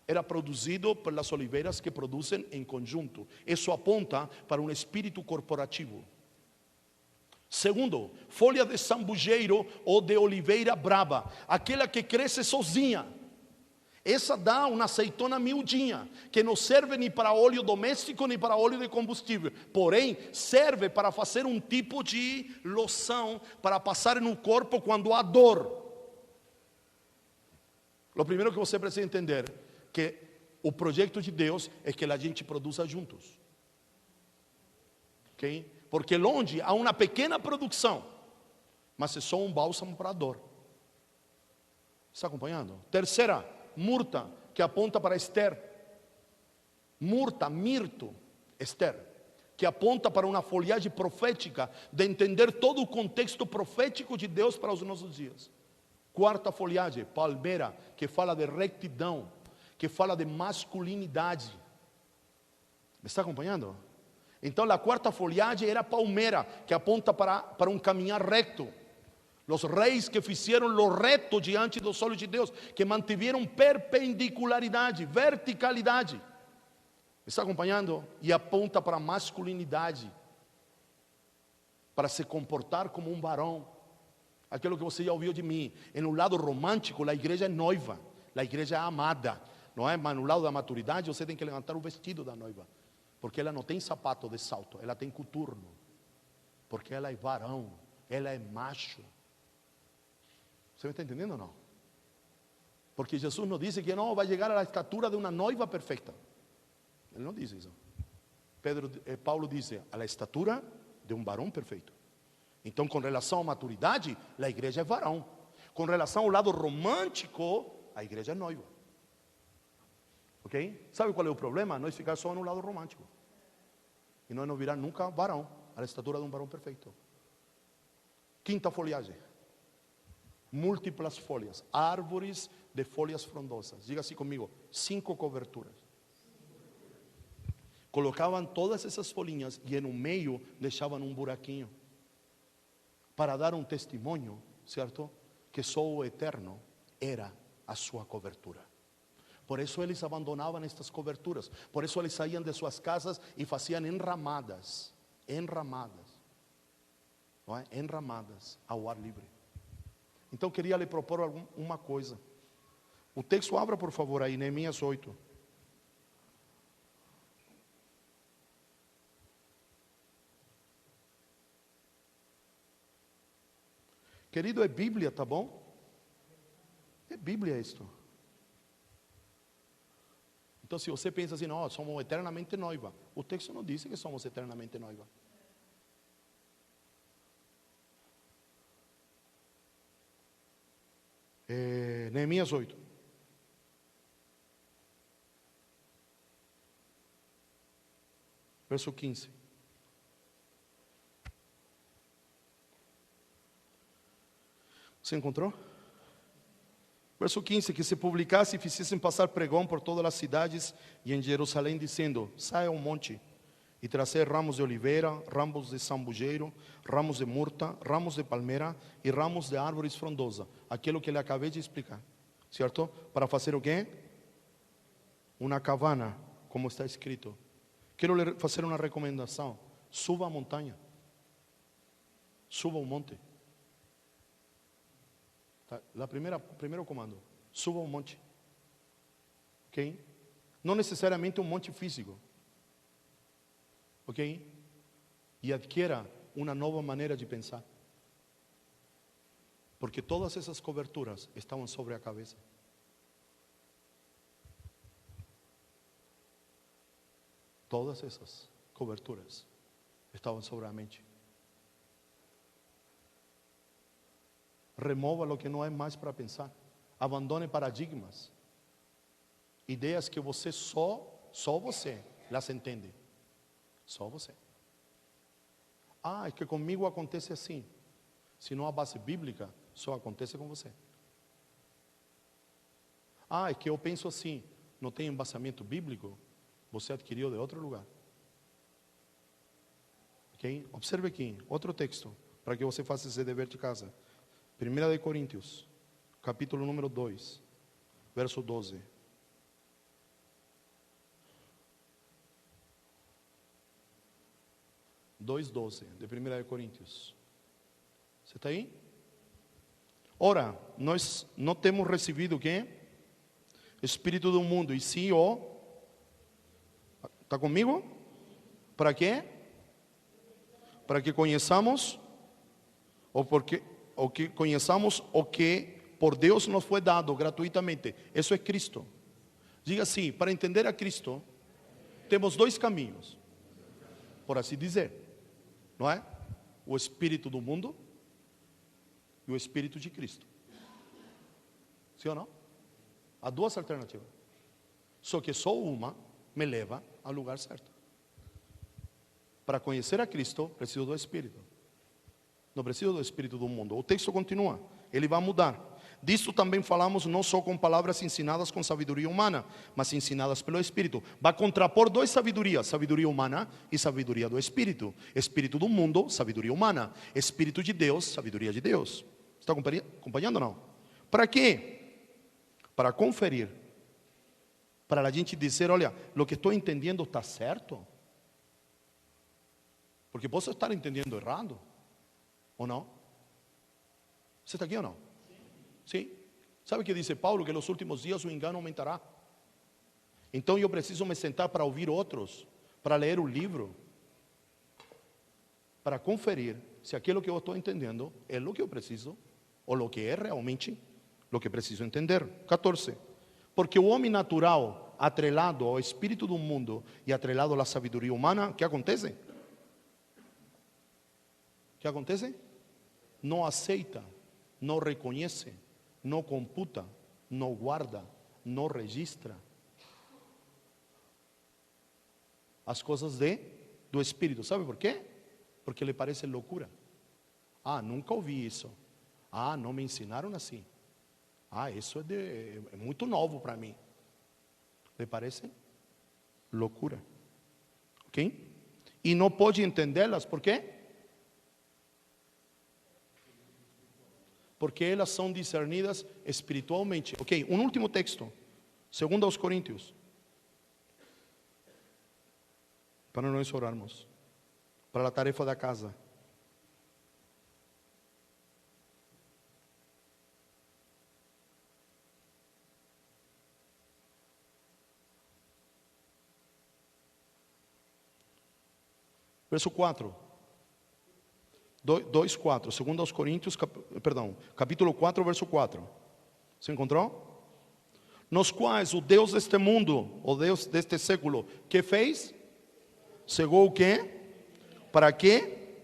era produzido pelas oliveiras que produzem em conjunto. Isso aponta para um espírito corporativo. Segundo, folha de sambujeiro ou de oliveira brava, aquela que cresce sozinha. Essa dá uma azeitona miudinha, que não serve nem para óleo doméstico, nem para óleo de combustível. Porém, serve para fazer um tipo de loção, para passar no corpo quando há dor. O primeiro que você precisa entender, que o projeto de Deus é que a gente produza juntos. Ok? Porque longe há uma pequena produção, mas é só um bálsamo para a dor. Está acompanhando? Terceira, murta, que aponta para Esther. Murta, mirto, Esther, que aponta para uma folhagem profética, de entender todo o contexto profético de Deus para os nossos dias. Quarta folhagem, palmeira, que fala de retidão, que fala de masculinidade. Me está acompanhando? Então a quarta folhagem era palmeira, que aponta para um caminhar reto. Os reis que fizeram lo reto diante dos olhos de Deus, que mantiveram perpendicularidade, verticalidade. Está acompanhando? E aponta para a masculinidade, para se comportar como um varão. Aquilo que você já ouviu de mim. Em um lado romântico, a igreja é noiva, a igreja é amada, não é? Mas no lado da maturidade, você tem que levantar o vestido da noiva. Porque ela não tem sapato de salto, ela tem coturno. Porque ela é varão, ela é macho. Você está entendendo ou não? Porque Jesus não disse que não vai chegar à estatura de uma noiva perfeita. Ele não diz isso. Paulo diz, a estatura de um varão perfeito. Então, com relação à maturidade, a igreja é varão. Com relação ao lado romântico, a igreja é noiva. Ok? Sabe qual é o problema? Nós ficar só no lado romântico. E nós não virar nunca varão, a estatura de um varão perfeito. Quinta folhagem. Múltiplas folhas, árvores de folhas frondosas. Diga assim comigo, 5 coberturas. Colocavam todas essas folhinhas e no meio deixavam um buraquinho, para dar um testemunho, certo? Que só o eterno era a sua cobertura. Por isso eles abandonavam estas coberturas. Por isso eles saíam de suas casas e faziam enramadas. Não é? Enramadas ao ar livre. Então queria lhe propor uma coisa. O texto abra por favor aí, Neemias 8. Querido, é Bíblia, tá bom? É Bíblia isto. Então, se você pensa assim, não, somos eternamente noiva. O texto não diz que somos eternamente noiva. Neemias 8. Verso 15. ¿Se encontrou? Verso 15, que se publicasse e fizessem passar pregão por todas as cidades e em Jerusalém, dizendo: saia ao monte e trazer ramos de oliveira, ramos de sambujeiro, ramos de murta, ramos de palmeira e ramos de árvores frondosas. Aquilo que lhe acabei de explicar, certo? Para fazer o quê? Uma cabana, como está escrito. Quero lhe fazer uma recomendação: suba a montanha, suba o monte. Primeiro comando: suba um monte. Ok? Não necessariamente um monte físico. Ok? E adquira uma nova maneira de pensar. Porque todas essas coberturas estavam sobre a cabeça. Todas essas coberturas estavam sobre a mente. Remova o que não é mais para pensar. Abandone paradigmas. Ideias que você só você las entende. Só você. É que comigo acontece assim. Se não há base bíblica, só acontece com você. É que eu penso assim. Não tem embasamento bíblico. Você adquiriu de outro lugar. Ok? Observe aqui, outro texto, para que você faça esse dever de casa. 1 Coríntios, capítulo número 2, verso 12. de 1 Coríntios. Você está aí? Ora, nós não temos recebido o quê? Espírito do mundo, e sim o... Está comigo? Para quê? Para que conheçamos, ou que conheçamos o que por Deus nos foi dado gratuitamente. Isso é Cristo. Diga assim: para entender a Cristo, temos dois caminhos, por assim dizer, não é? O Espírito do mundo e o Espírito de Cristo. Sim ou não? Há duas alternativas. Só que só uma me leva ao lugar certo. Para conhecer a Cristo, preciso do Espírito. Não preciso do Espírito do mundo. O texto continua, ele vai mudar. Disso também falamos, não só com palavras ensinadas com sabedoria humana, mas ensinadas pelo Espírito. Vai contrapor duas sabedorias: sabedoria humana e sabedoria do Espírito. Espírito do mundo, sabedoria humana. Espírito de Deus, sabedoria de Deus. Está acompanhando ou não? Para quê? Para conferir. Para a gente dizer: olha, o que estou entendendo está certo? Porque posso estar entendendo errado. Ou não? Você está aqui ou não? Sim. Sabe o que diz Paulo? Que nos últimos dias o engano aumentará. Então eu preciso me sentar para ouvir outros, para ler o livro, para conferir se aquilo que eu estou entendendo é o que eu preciso, ou o que é realmente o que preciso entender. 14. Porque o homem natural, atrelado ao espírito do mundo e atrelado à sabedoria humana, o que acontece? O que acontece? Não aceita, não reconhece, não computa, não guarda, não registra as coisas do Espírito. Sabe por quê? Porque lhe parece loucura. Nunca ouvi isso. Não me ensinaram assim. Isso é muito novo para mim. Lhe parece loucura. Ok? E não pode entendê-las, por quê? Porque elas são discernidas espiritualmente. Ok, um último texto, 2 Coríntios, para nós orarmos, para a tarefa da casa. Verso 4. 2:4, 2 Coríntios, capítulo 4, verso 4. Se encontrou? Nos quais o Deus deste mundo, o Deus deste século, que fez? Cegou o quê? Para quê?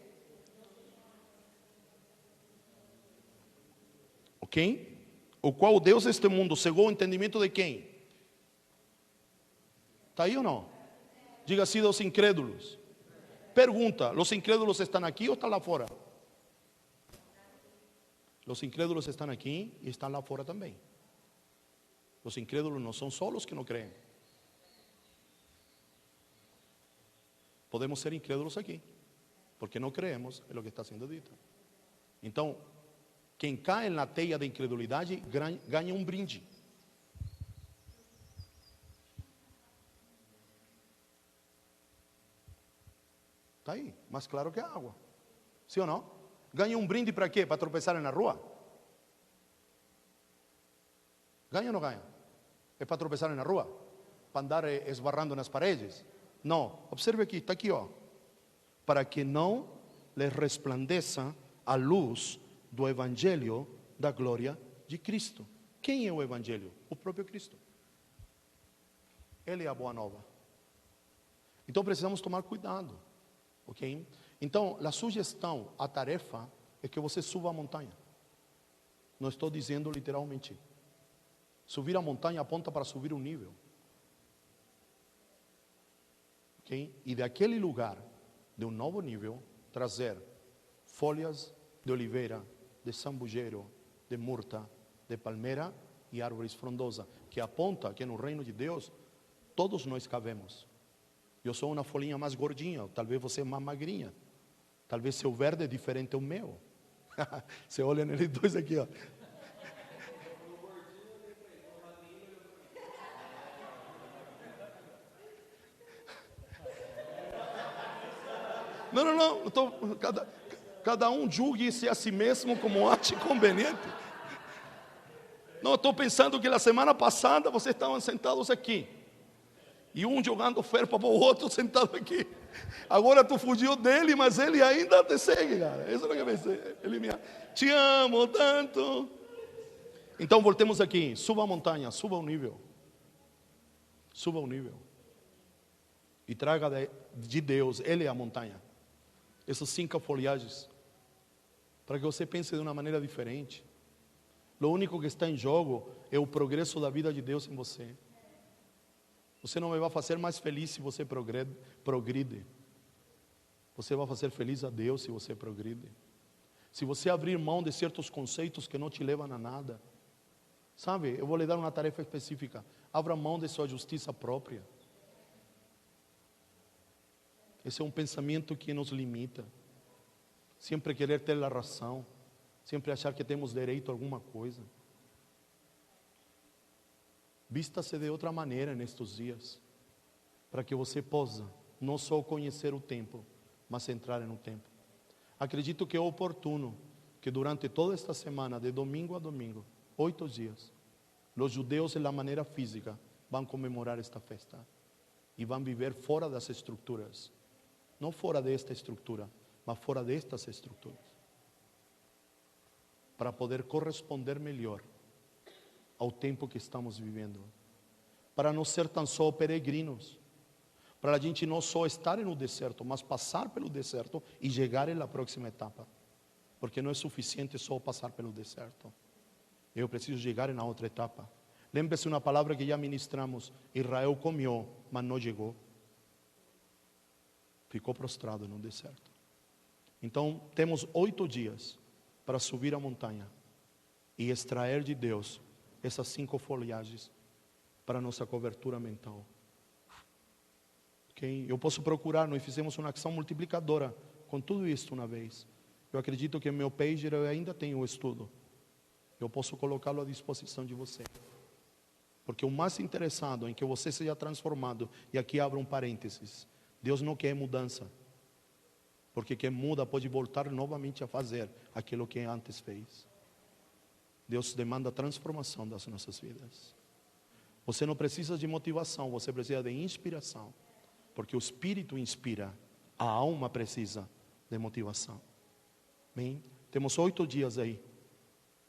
Ok? O qual o Deus deste mundo cegou o entendimento de quem? Está aí ou não? Diga assim: dos incrédulos. Pergunta: ¿los incrédulos están aquí o están lá fora? Os incrédulos estão aqui e estão lá fora também. Os incrédulos não são só os que não creem. Podemos ser incrédulos aqui, porque não creemos em lo que está sendo dito. Então, quem cai na teia da incredulidade ganha um brinde. Está aí, mais claro que a água. Sim ou não? Ganha um brinde para quê? Para tropeçar na rua? Ganha ou não ganha? É para tropeçar na rua? Para andar esbarrando nas paredes? Não, observe aqui, está aqui, ó. Para que não lhes resplandeça a luz do Evangelho da glória de Cristo. Quem é o Evangelho? O próprio Cristo. Ele é a boa nova. Então precisamos tomar cuidado, ok? Então, a sugestão, a tarefa é que você suba a montanha. Não estou dizendo literalmente. Subir a montanha aponta para subir um nível. Okay? E daquele lugar, de um novo nível, trazer folhas de oliveira, de sambujeiro, de murta, de palmeira e árvores frondosas, que aponta que no reino de Deus todos nós cabemos. Eu sou uma folhinha mais gordinha, talvez você é mais magrinha, talvez seu verde é diferente do meu. Você olha neles dois aqui, ó. Não, cada um julgue-se a si mesmo como ache conveniente. Não, estou pensando que na semana passada vocês estavam sentados aqui, e um jogando ferpa para o outro sentado aqui. Agora tu fugiu dele, mas ele ainda te segue, cara. Isso é o que eu pensei. Ele me te amo tanto. Então voltemos aqui, suba a montanha, suba o nível. Suba o nível. E traga de Deus, Ele é a montanha. Essas 5 folhagens, para que você pense de uma maneira diferente. O único que está em jogo é o progresso da vida de Deus em você. Você não vai fazer mais feliz se você progride. Você vai fazer feliz a Deus se você progride. Se você abrir mão de certos conceitos que não te levam a nada. Sabe, eu vou lhe dar uma tarefa específica. Abra mão de sua justiça própria. Esse é um pensamento que nos limita. Sempre querer ter a razão. Sempre achar que temos direito a alguma coisa. Vista-se de outra maneira nestes dias. Para que você possa não só conhecer o tempo, mas entrar no tempo. Acredito que é oportuno que durante toda esta semana, de domingo a domingo, 8 dias, os judeus, de maneira física, vão comemorar esta festa. E vão viver fora das estruturas. Não fora desta estrutura, mas fora destas estruturas. Para poder corresponder melhor ao tempo que estamos vivendo. Para não ser tão só peregrinos. Para a gente não só estar no deserto, mas passar pelo deserto e chegar na próxima etapa. Porque não é suficiente só passar pelo deserto. Eu preciso chegar na outra etapa. Lembre-se uma palavra que já ministramos. Israel comeu, mas não chegou. Ficou prostrado no deserto. Então, temos 8 dias para subir a montanha e extrair de Deus essas 5 folhagens para nossa cobertura mental. Okay? Eu posso procurar, nós fizemos uma ação multiplicadora com tudo isso uma vez. Eu acredito que meu pager eu ainda tenho o estudo. Eu posso colocá-lo à disposição de você. Porque o mais interessado em que você seja transformado, e aqui abro um parênteses, Deus não quer mudança. Porque quem muda pode voltar novamente a fazer aquilo que antes fez. Deus demanda transformação das nossas vidas. Você não precisa de motivação, você precisa de inspiração. Porque o Espírito inspira, a alma precisa de motivação. Bem, temos 8 dias aí.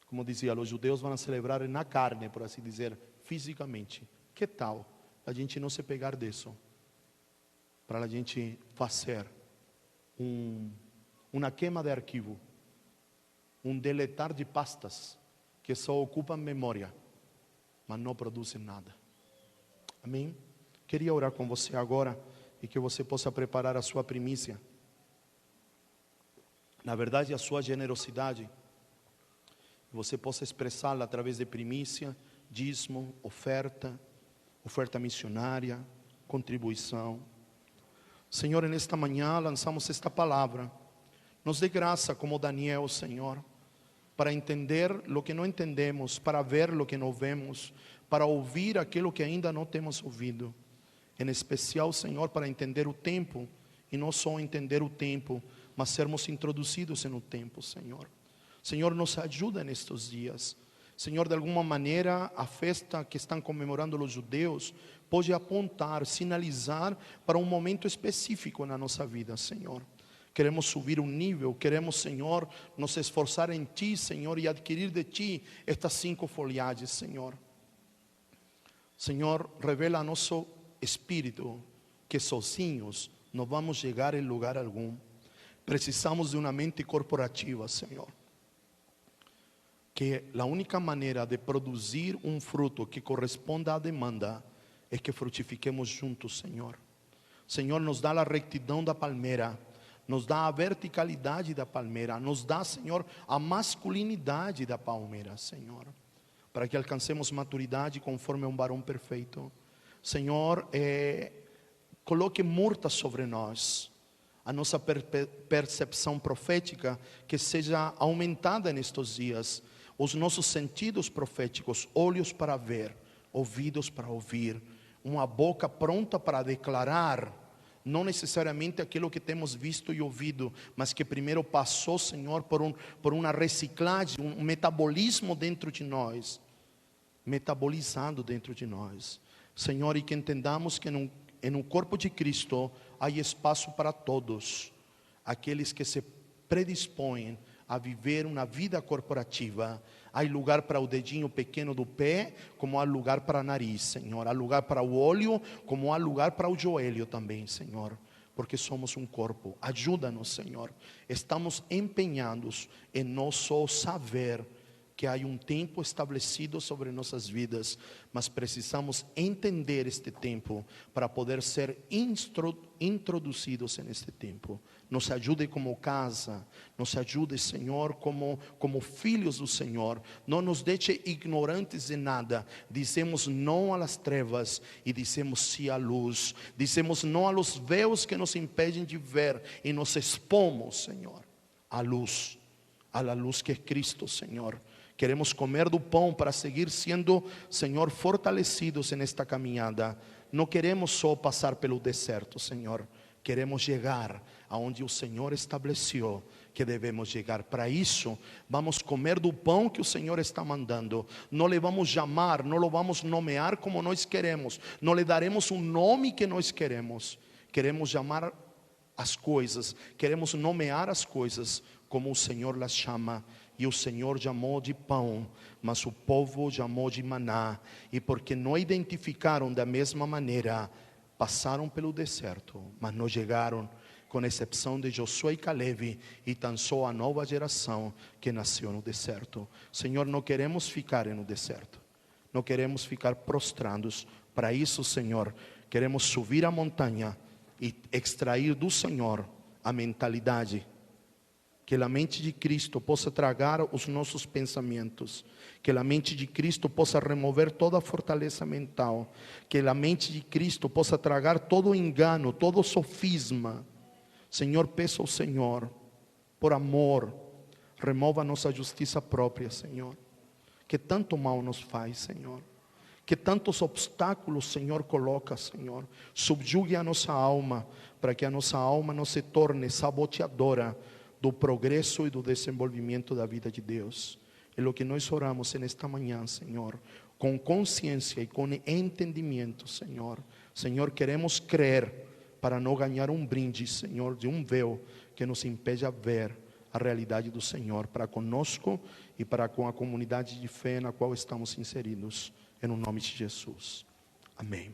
Como dizia, os judeus vão celebrar na carne, por assim dizer, fisicamente. Que tal a gente não se pegar disso? Para a gente fazer uma queima de arquivo, deletar de pastas que só ocupam memória, mas não produzem nada. Amém? Queria orar com você agora e que você possa preparar a sua primícia. Na verdade, a sua generosidade. você possa expressá-la através de primícia, dízimo, oferta missionária, contribuição. Senhor, nesta manhã lançamos esta palavra. Nos dê graça como Daniel, Senhor, para entender o que não entendemos, para ver o que não vemos, para ouvir aquilo que ainda não temos ouvido. Em especial, Senhor, para entender o tempo, e não só entender o tempo, mas sermos introduzidos no tempo, Senhor. Senhor, nos ajuda nestes dias. Senhor, de alguma maneira, a festa que estão comemorando os judeus pode apontar, sinalizar para um momento específico na nossa vida, Senhor. Queremos subir um nível, queremos, Senhor, nos esforçar em Ti, Senhor, e adquirir de Ti estas 5 folhagens, Senhor. Senhor, revela a nosso espírito que sozinhos não vamos chegar em lugar algum. Precisamos de uma mente corporativa, Senhor. Que a única maneira de produzir um fruto que corresponda à demanda é que frutifiquemos juntos, Senhor. Senhor, nos dá a retidão da palmeira, nos dá a verticalidade da palmeira, nos dá, Senhor, a masculinidade da palmeira, Senhor, para que alcancemos maturidade conforme um varão perfeito. Senhor, coloque murta sobre nós a nossa percepção profética, que seja aumentada nestes dias, os nossos sentidos proféticos, olhos para ver, ouvidos para ouvir, uma boca pronta para declarar, não necessariamente aquilo que temos visto e ouvido, mas que primeiro passou, Senhor, por uma reciclagem, um metabolismo dentro de nós, metabolizando dentro de nós, Senhor, e que entendamos que no corpo de Cristo há espaço para todos, aqueles que se predispõem a viver uma vida corporativa. Há lugar para o dedinho pequeno do pé, como há lugar para o nariz, Senhor. Há lugar para o olho, como há lugar para o joelho também, Senhor. Porque somos um corpo. Ajuda-nos, Senhor. Estamos empenhados em não só saber que há um tempo estabelecido sobre nossas vidas, mas precisamos entender este tempo para poder ser introduzidos neste tempo. Nos ajude como casa, nos ajude, Senhor, como filhos do Senhor. Não nos deixe ignorantes de nada. Dizemos não às trevas e dizemos sim à luz. Dizemos não aos véus que nos impedem de ver e nos expomos, Senhor, à luz que é Cristo, Senhor. Queremos comer do pão para seguir sendo, Senhor, fortalecidos nesta caminhada. Não queremos só passar pelo deserto, Senhor. Queremos chegar aonde o Senhor estabeleceu que devemos chegar. Para isso, vamos comer do pão que o Senhor está mandando. Não lhe vamos chamar, não o vamos nomear como nós queremos. Não lhe daremos um nome que nós queremos. Queremos chamar as coisas, queremos nomear as coisas como o Senhor las chama. E o Senhor chamou de pão, mas o povo chamou de maná. E porque não identificaram da mesma maneira, passaram pelo deserto, mas não chegaram, com exceção de Josué e Caleb, e tão só a nova geração que nasceu no deserto. Senhor, não queremos ficar no deserto, não queremos ficar prostrados. Para isso, Senhor, queremos subir a montanha e extrair do Senhor a mentalidade, que a mente de Cristo possa tragar os nossos pensamentos, que a mente de Cristo possa remover toda a fortaleza mental, que a mente de Cristo possa tragar todo o engano, todo o sofisma. Senhor, peço ao Senhor, por amor, remova a nossa justiça própria, Senhor, que tanto mal nos faz, Senhor, que tantos obstáculos, Senhor, coloca, Senhor. Subjugue a nossa alma, para que a nossa alma não se torne saboteadora do progresso e do desenvolvimento da vida de Deus. É o que nós oramos nesta manhã, Senhor, com consciência e com entendimento, Senhor. Senhor, queremos crer para não ganhar um brinde, Senhor, de um véu que nos impede a ver a realidade do Senhor para conosco e para com a comunidade de fé na qual estamos inseridos. Em nome de Jesus. Amém.